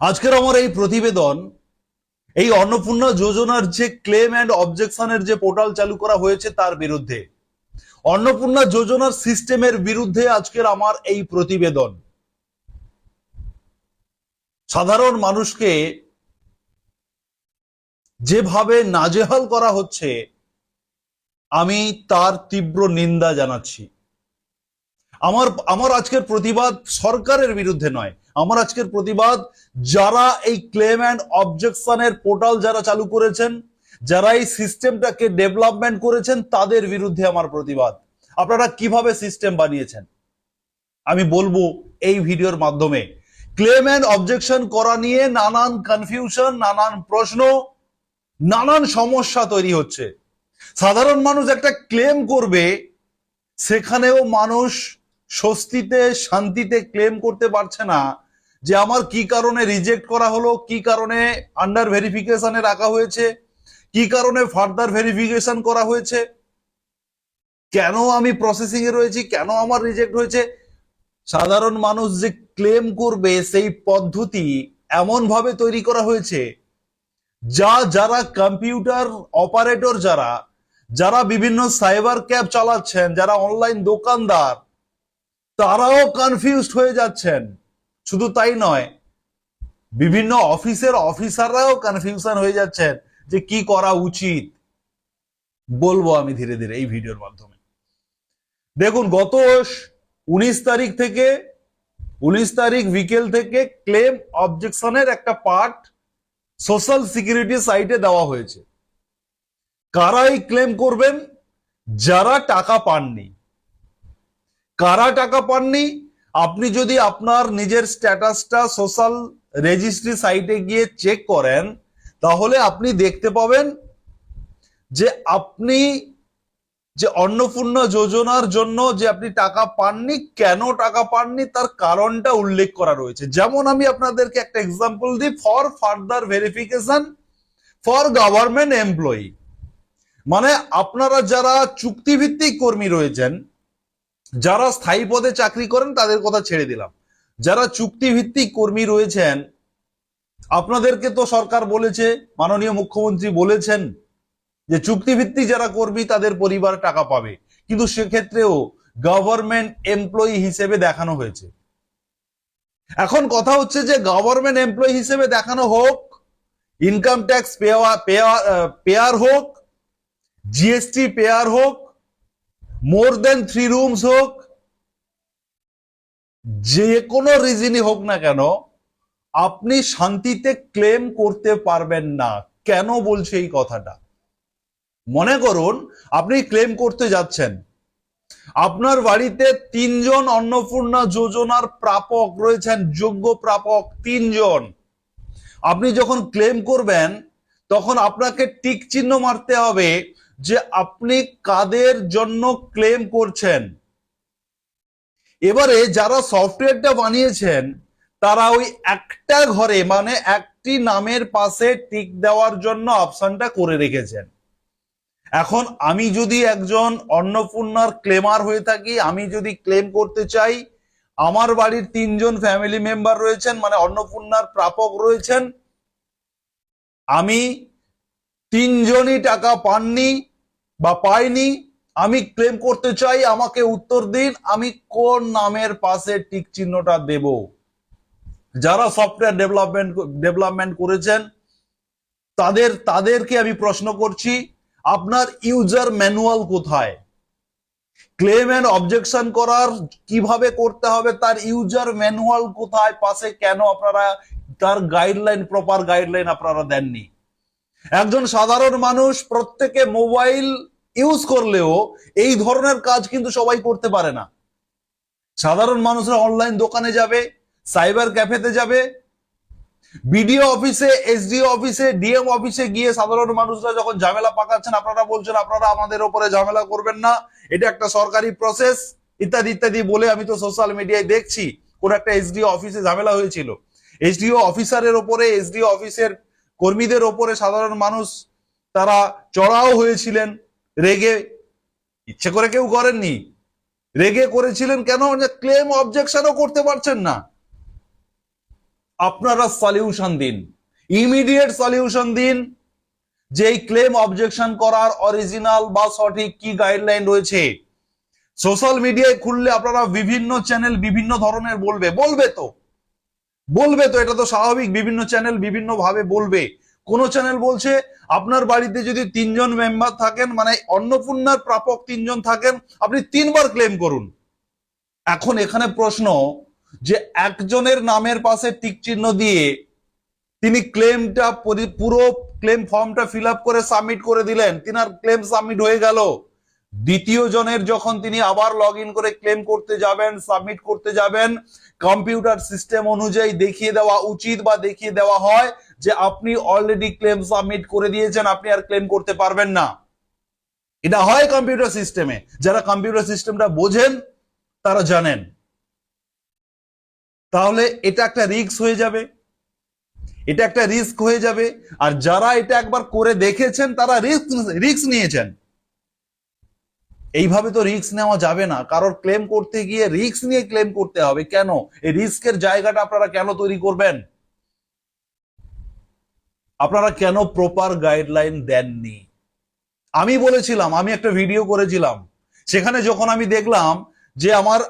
আজকের আমার এই প্রতিবেদন এই অন্নপূর্ণা যোজনার যে ক্লেম এন্ড অবজেকশনের যে পোর্টাল চালু করা হয়েছে তার বিরুদ্ধে, অন্নপূর্ণা যোজনার সিস্টেমের বিরুদ্ধে আজকের আমার এই প্রতিবেদন। সাধারণ মানুষকে যেভাবে নাজেহাল করা হচ্ছে আমি তার তীব্র নিন্দা জানাচ্ছি। আমার আমার আজকের প্রতিবাদ সরকারের বিরুদ্ধে নয়, আমার আজকের প্রতিবাদ যারা এই ক্লেম অ্যান্ড অবজেকশনের পোর্টাল যারা চালু করেছেন, যারা এই সিস্টেমটাকে ডেভেলপমেন্ট করেছেন তাদের বিরুদ্ধে আমার প্রতিবাদ। আপনারা কিভাবে সিস্টেম বানিয়েছেন আমি বলবো এই ভিডিওর মাধ্যমে। ক্লেম অ্যান্ড অবজেকশন করা নিয়ে নানান কনফিউশন, নানান প্রশ্ন, নানান সমস্যা তৈরি হচ্ছে। সাধারণ মানুষ একটা ক্লেম করবে, সেখানেও মানুষ স্বস্তিতে শান্তিতে ক্লেম করতে পারছে না যে আমার কি কারণে রিজেক্ট করা হলো, কি কারণে আন্ডার ভেরিফিকেশনে রাখা হয়েছে, কি কারণে ফার্দার ভেরিফিকেশন করা হয়েছে, কেন আমি প্রসেসিং এ রয়েছি, কেন আমার রিজেক্ট হয়েছে। সাধারণ মানুষ যে ক্লেম করবে সেই পদ্ধতি এমন ভাবে তৈরি করা হয়েছে যারা কম্পিউটার অপারেটর, যারা বিভিন্ন সাইবার ক্যাব চালাচ্ছেন, যারা অনলাইন দোকানদার, তারাও কনফিউজড হয়ে যাচ্ছেন। শুধু তাই নয়, বিভিন্ন অফিসের অফিসাররাও কনফিউশন হয়ে যাচ্ছেন যে কি করা উচিত। বলবো আমি ধীরে ধীরে এই ভিডিওর মাধ্যমে। দেখুন, গত 19 তারিখ বিকেল থেকে ক্লেম অবজেকশনের একটা পার্ট সোশ্যাল সিকিউরিটি সাইটে দেওয়া হয়েছে। কারা এই ক্লেম করবেন? যারা টাকা পাননি। কারা টাকা পাননি? আপনি যদি আপনার নিজের স্ট্যাটাসটা সোশ্যাল রেজিস্ট্রি সাইটে গিয়ে চেক করেন, তাহলে আপনি দেখতে পাবেন যে আপনি যে অন্নপূর্ণা যোজনার জন্য যে আপনি টাকা পাননি, কেন টাকা পাননি তার কারণটা উল্লেখ করা রয়েছে। যেমন আমি আপনাদেরকে একটা এক্সাম্পল দিই, for further verification for government employee. মানে আপনারা যারা চুক্তিভিত্তিক কর্মী রয়েছেন, যারা স্থায়ী পদে চাকরি করেন তাদের কথা ছেড়ে দিলাম, যারা চুক্তিভিত্তিক কর্মী রয়েছেন আপনাদেরকে তো সরকার বলেছে, মাননীয় মুখ্যমন্ত্রী বলেছেন যে চুক্তিভিত্তিক যারা কর্মী তাদের পরিবার টাকা পাবে, কিন্তু সেক্ষেত্রেও গভর্নমেন্ট এমপ্লয়ি হিসেবে দেখানো হয়েছে। এখন কথা হচ্ছে যে গভর্নমেন্ট এমপ্লয়ি হিসেবে দেখানো হোক, ইনকাম ট্যাক্স পেয়ার হোক, জিএসটি পেয়ার হোক, মোর দেন 3 রুমস হোক, যে কোনো রিজনই হোক না কেন, আপনি শান্তিতে ক্লেম করতে পারবেন না। কেন বলছে এই কথাটা? মনে করুন আপনি ক্লেম করতে যাচ্ছেন, আপনার বাড়িতে 3 জন অন্নপূর্ণা যোজনার প্রাপক রয়েছেন, যোগ্য প্রাপক 3 জন। আপনি যখন ক্লেম করবেন তখন আপনাকে টিক চিহ্ন মারতে হবে যে আপনি কাদের জন্য ক্লেম করছেন। এবারে যারা সফটওয়্যারটা বানিয়েছেন তারা ওই একটা ঘরে, মানে একটি নামের পাশে টিক দেওয়ার জন্য অপশনটা করে রেখেছেন। এখন আমি যদি একজন অন্নপূর্ণার ক্লেমার হয়ে থাকি, আমি যদি ক্লেম করতে চাই, আমার বাড়ির 3 জন ফ্যামিলি মেম্বার রয়েছেন, মানে অন্নপূর্ণার প্রাপক রয়েছেন, আমি 3 জনই টাকা পাননি বা পাইনি, আমি ক্লেম করতে চাই, আমাকে উত্তর দিন আমি কোন নামের পাশে টিক চিহ্নটা দেব। যারা সফটওয়্যার ডেভেলপমেন্ট করেছেন তাদেরকে আমি প্রশ্ন করছি, আপনার ইউজার ম্যানুয়াল কোথায়? ক্লেম এন্ড অবজেকশন করার কিভাবে করতে হবে তার ইউজার ম্যানুয়াল কোথায়? পাশে কেন আপনারা তার গাইডলাইন, প্রপার গাইডলাইন আপনারা দেননি? একজন সাধারণ মানুষ প্রত্যেকে মোবাইল ইউজ করলেও এই ধরনের কাজ কিন্তু সবাই করতে পারে না। সাধারণ মানুষরা অনলাইন দোকানে যাবে, সাইবার ক্যাফেতে যাবে, বিডিও অফিসে, এসডিও অফিসে, ডিএম অফিসে গিয়ে সাধারণ মানুষরা যখন ঝামেলা পাকাচ্ছেন, আপনারা বলছেন আপনারা আমাদের উপরে ঝামেলা করবেন না, এটা একটা সরকারি প্রসেস, ইত্যাদি ইত্যাদি বলে আমি তো সোশ্যাল মিডিয়ায় দেখছি কোন একটা এসডিও অফিসে ঝামেলা হয়েছিল। এসডিও অফিসারের ওপরে, এসডিও অফিসের কর্মীদের ওপরে সাধারণ মানুষ তারা চড়াও হয়েছিলেন রেগে। ইচ্ছে করে কেউ করেননি, রেগে করেছিলেন। কেন? ক্লেম অবজেকশনও করতে পারছেন না। আপনারা সলিউশন দিন, ইমিডিয়েট সলিউশন দিন যে এই ক্লেম অবজেকশন করার অরিজিনাল বা সঠিক কি গাইডলাইন রয়েছে। সোশ্যাল মিডিয়ায় খুললে আপনারা বিভিন্ন চ্যানেল বিভিন্ন ধরনের বলবে তো এটা তো স্বাভাবিক, বিভিন্ন চ্যানেল বিভিন্ন ভাবে বলবে। কোন চ্যানেল বলছে আপনার বাড়িতে যদি 3 জন মেম্বার থাকেন, মানে অন্নপূর্ণার প্রাপক 3 জন থাকেন, আপনি 3 বার ক্লেম করুন। এখন এখানে প্রশ্ন যে একজনের নামের পাশে টিক চিহ্ন দিয়ে তিনি ক্লেমটা পুরো ক্লেম ফর্মটা ফিল আপ করে সাবমিট করে দিলেন, তিনার ক্লেম সাবমিট হয়ে গেল। দ্বিতীয় জনের যখন তিনি আবার লগ ইন করে ক্লেম করতে যাবেন, সাবমিট করতে যাবেন, কম্পিউটার সিস্টেম অনুযায়ী দেখিয়ে দেওয়া উচিত বা দেখিয়ে দেওয়া হয় যে আপনি অলরেডি ক্লেম সাবমিট করে দিয়েছেন, আপনি আর ক্লেম করতে পারবেন না। এটা হয় কম্পিউটার সিস্টেমে, যারা কম্পিউটার সিস্টেমটা বোঝেন তারা জানেন। তাহলে এটা একটা রিস্ক হয়ে যাবে, আর যারা এটা একবার করে দেখেছেন তারা রিস্ক নিয়েছেন। এইভাবে তো রিস্ক নেওয়া যাবে না, কারোর ক্লেম করতে গিয়ে রিস্ক নিয়ে ক্লেম করতে হবে কেন? এই রিস্কের জায়গাটা আপনারা কেন তৈরি করবেন? আপনারা কেন প্রপার গাইডলাইন দেননি? আমি বলেছিলাম, আমি একটা ভিডিও করেছিলাম, সেখানে যখন আমি দেখলাম যে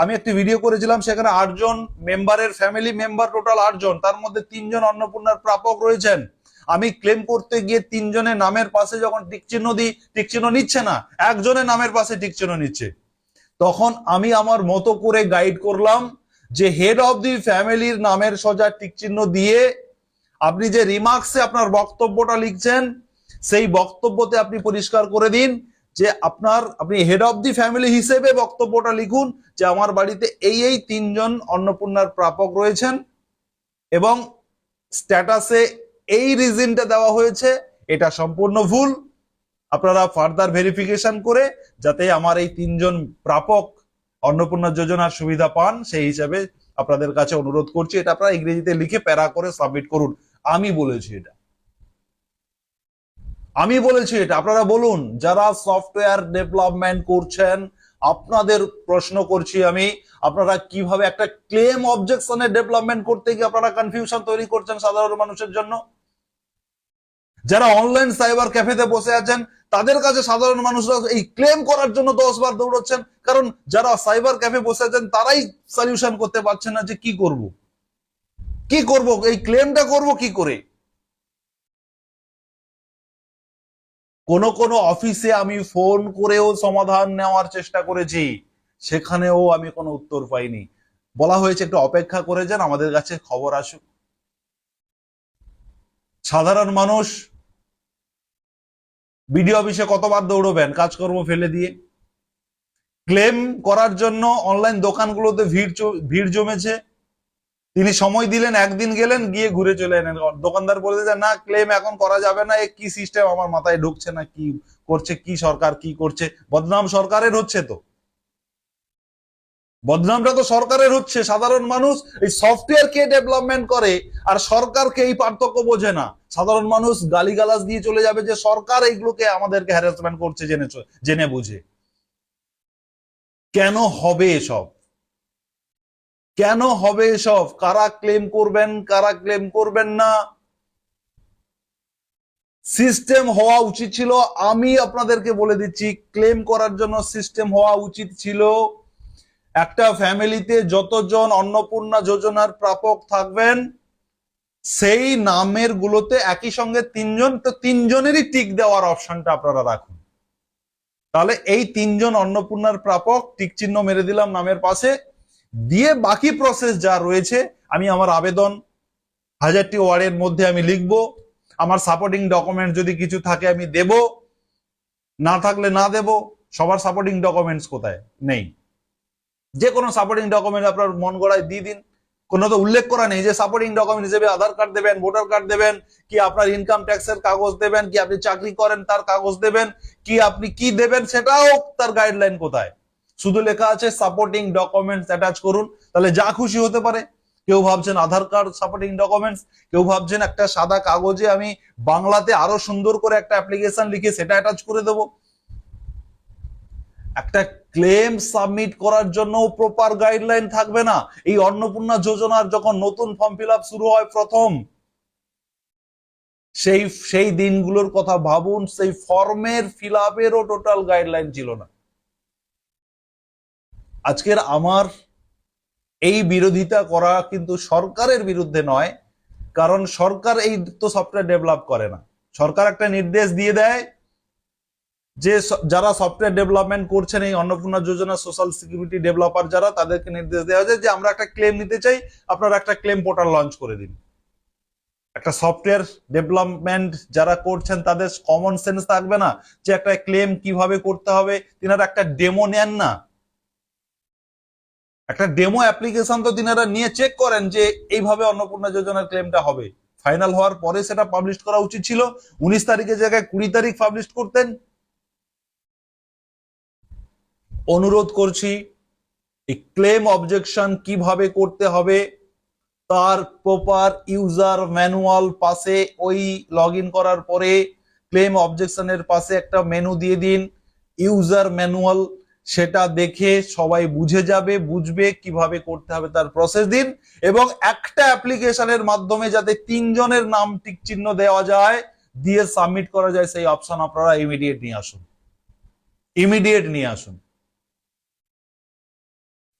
আমি একটা ভিডিও করেছিলাম, সেখানে 8 জন মেম্বারের ফ্যামিলি মেম্বার, টোটাল 8 জন, তার মধ্যে 3 জন অন্নপূর্ণার প্রাপক রয়েছেন। আমি ক্লেম করতে গিয়ে 3 জনের নামের পাশে যখন টিক চিহ্ন দিই, টিক চিহ্ন নিচ্ছে না, একজনের নামের পাশে টিক চিহ্ন নিচ্ছে। তখন আমি আমার মতো করে গাইড করলাম যে হেড অফ দি ফ্যামিলির নামের সোজা টিক চিহ্ন দিয়ে আপনি যে রিমার্কসে আপনার বক্তব্যটা লিখছেন, সেই বক্তব্যতে আপনি পরিষ্কার করে দিন যে আপনি হেড অফ দি ফ্যামিলি হিসেবে বক্তব্যটা লিখুন যে আমার বাড়িতে এই 3 জন অন্নপূর্ণার প্রাপক রয়েছেন এবং স্ট্যাটাসে এই রিজনটা দেওয়া হয়েছে, এটা সম্পূর্ণ ভুল। আপনারা ফার্দার ভেরিফিকেশন করে যাতে আমার এই 3 জন প্রাপক অন্নপূর্ণা যোজনার সুবিধা পান, সেই হিসাবে আপনাদের কাছে অনুরোধ করছি। এটা আপনারা ইংরেজিতে লিখে প্যারা করে সাবমিট করুন। আমি বলেছি এটা, আপনারা বলুন। যারা সফটওয়্যার ডেভেলপমেন্ট করছেন, আপনাদের প্রশ্ন করছি আমি, আপনারা কিভাবে একটা ক্লেম অবজেকশনের ডেভেলপমেন্ট করতে গিয়ে আপনারা কনফিউশন তৈরি করছেন সাধারণ মানুষের জন্য? যারা অনলাইন সাইবার ক্যাফেতে বসে আছেন, তাদের কাছে সাধারণ মানুষরা এই ক্লেম করার জন্য 10 বার দৌড়চ্ছেন, কারণ যারা সাইবার ক্যাফে বসে আছেন তারাই সলিউশন করতে পারছেন না যে কি করব, এই ক্লেমটা করব কি করে। কোন অফিসে আমি ফোন করেও সমাধান নেওয়ার চেষ্টা করেছি, সেখানেও আমি কোনো উত্তর পাইনি। বলা হয়েছে একটু অপেক্ষা করে যান, আমাদের কাছে খবর আসুক। সাধারণ মানুষ বিডিও অফিসে কতবার দৌড়বেন কাজকর্ম ফেলে দিয়ে? ক্লেম করার জন্য অনলাইন দোকানগুলোতে ভিড় জমেছে। তিনি সময় দিলেন, একদিন গেলেন, গিয়ে ঘুরে চলে এলেন। দোকানদার বলে যে না, ক্লেম এখন করা যাবে না, এ কি সিস্টেম আমার মাথায় ঢুকছে না, কি করছে, কি সরকার কি করছে। বদনাম সরকারের হচ্ছে, তো বদনামটা তো সরকারের হচ্ছে। সাধারণ মানুষ এই সফটওয়্যার কে ডেভেলপমেন্ট করে আর সরকারকে এই পার্থক্য বোঝে না। সাধারণ মানুষ গালিগালাজ দিয়ে চলে যাবে যে সরকার এইগুলোকে আমাদেরকে হ্যারাসমেন্ট করছে জেনে বুঝে। কেন হবে এসব? কারা ক্লেম করবেন, কারা ক্লেম করবেন না, সিস্টেম হওয়া উচিত ছিল। আমি আপনাদেরকে বলে দিচ্ছি, ক্লেম করার জন্য সিস্টেম হওয়া উচিত ছিল একটা ফ্যামিলিতে যতজন অন্নপূর্ণা যোজনার প্রাপক থাকবেন, সেই নামের গুলোতে একই সঙ্গে 3 জন, তো 3 জনেরই টিক দেওয়ার অপশনটা আপনারা রাখুন। তাহলে এই 3 জন অন্নপূর্ণার প্রাপক টিক চিহ্ন মেরে দিলাম নামের পাশে, দিয়ে বাকি প্রসেস যা রয়েছে আমি আমার আবেদন 1000টি ওয়ার্ডের মধ্যে আমি লিখব, আমার সাপোর্টিং ডকুমেন্ট যদি কিছু থাকে আমি দেব, না থাকলে না দেব। সবার সাপোর্টিং ডকুমেন্টস কোথায়? নেই। যে কোনো সাপোর্টিং ডকুমেন্ট আপনার মন গড়ায় দিয়ে দিন, কোনো তো উল্লেখ করা নেই যে সাপোর্টিং ডকুমেন্ট হিসেবে আধার কার্ড দেবেন, ভোটার কার্ড দেবেন, কি আপনার ইনকাম ট্যাক্সের কাগজ দেবেন, কি আপনি চাকরি করেন তার কাগজ দেবেন, কি আপনি কি দেবেন সেটাও তার গাইডলাইন কোথায়? শুধু লেখা আছে সাপোর্টিং ডকুমেন্টস অ্যাটাচ করুন। তাহলে যা খুশি হতে পারে। কেউ ভাবছেন আধার কার্ড সাপোর্টিং ডকুমেন্টস, কেউ ভাবছেন একটা সাদা কাগজে আমি বাংলাতে আরো সুন্দর করে একটা অ্যাপ্লিকেশন লিখে সেটা অ্যাটাচ করে দেবো। একটা ক্লেম সাবমিট করার জন্য প্রপার গাইডলাইন থাকবে না। এই অন্নপূর্ণা যোজনার যখন নতুন ফর্ম ফিল আপ শুরু হয় প্রথম, সেই দিনগুলোর কথা ভাবুন, সেই ফর্মের ফিল আপেরও টোটাল গাইডলাইন ছিল না। আজকের আমার এই বিরোধিতা করা কিন্তু সরকারের বিরুদ্ধে নয়, কারণ সরকার এই তো সফটওয়্যার ডেভেলপ করে না। সরকার একটা নির্দেশ দিয়ে দেয় যে যারা সফটওয়্যার ডেভেলপমেন্ট করছেন এই অন্নপূর্ণা যোজনা সোশ্যাল সিকিউরিটি ডেভেলপার যারা, তাদেরকে নির্দেশ দেওয়া হয়েছে যে আমরা একটা ক্লেম নিতে চাই, আপনারা একটা ক্লেম পোর্টাল লঞ্চ করে দিন। একটা সফটওয়্যার ডেভেলপমেন্ট যারা করছেন তাদের কমন সেন্স থাকবে না যে একটা ক্লেম কিভাবে করতে হবে? তিনারা একটা ডেমো নেন না, একটা ডেমো অ্যাপ্লিকেশন তো তিনারা নিয়ে চেক করেন যে এইভাবে অন্নপূর্ণা যোজনার ক্লেমটা হবে। ফাইনাল হওয়ার পরে সেটা পাবলিশ করা উচিত ছিল। 19 তারিখের জায়গায় 20 তারিখ পাবলিশ করতেন। অনুরোধ করছি, এই ক্লেম অবজেকশন কিভাবে করতে হবে তার প্রপার ইউজার ম্যানুয়াল পাশে, ওই লগ ইন করার পরে ক্লেম অবজেকশনের পাশে একটা মেনু দিয়ে দিন, ইউজার ম্যানুয়াল। সেটা দেখে সবাই বুঝে যাবে, বুঝবে কিভাবে করতে হবে তার প্রসেস দিন। এবং একটা অ্যাপ্লিকেশনের মাধ্যমে যাতে 3 জনের নাম টিক চিহ্ন দেওয়া যায়, দিয়ে সাবমিট করা যায়, সেই অপশন আপনারা ইমিডিয়েট নিয়ে আসুন, ইমিডিয়েট নিয়ে আসুন।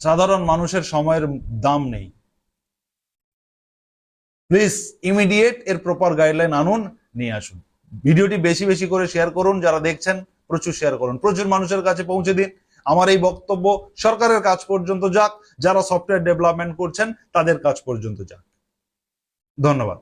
সাধারণ মানুষের সময়ের দাম নেই। প্লিজ ইমিডিয়েট এর প্রপার গাইডলাইন আনুন, নিয়ে আসুন। ভিডিওটি বেশি বেশি করে শেয়ার করুন, যারা দেখছেন প্রচুর শেয়ার করুন, প্রচুর মানুষের কাছে পৌঁছে দিন। আমার এই বক্তব্য সরকারের কাছ পর্যন্ত যাক, যারা সফটওয়্যার ডেভেলপমেন্ট করছেন তাদের কাছ পর্যন্ত যাক। ধন্যবাদ।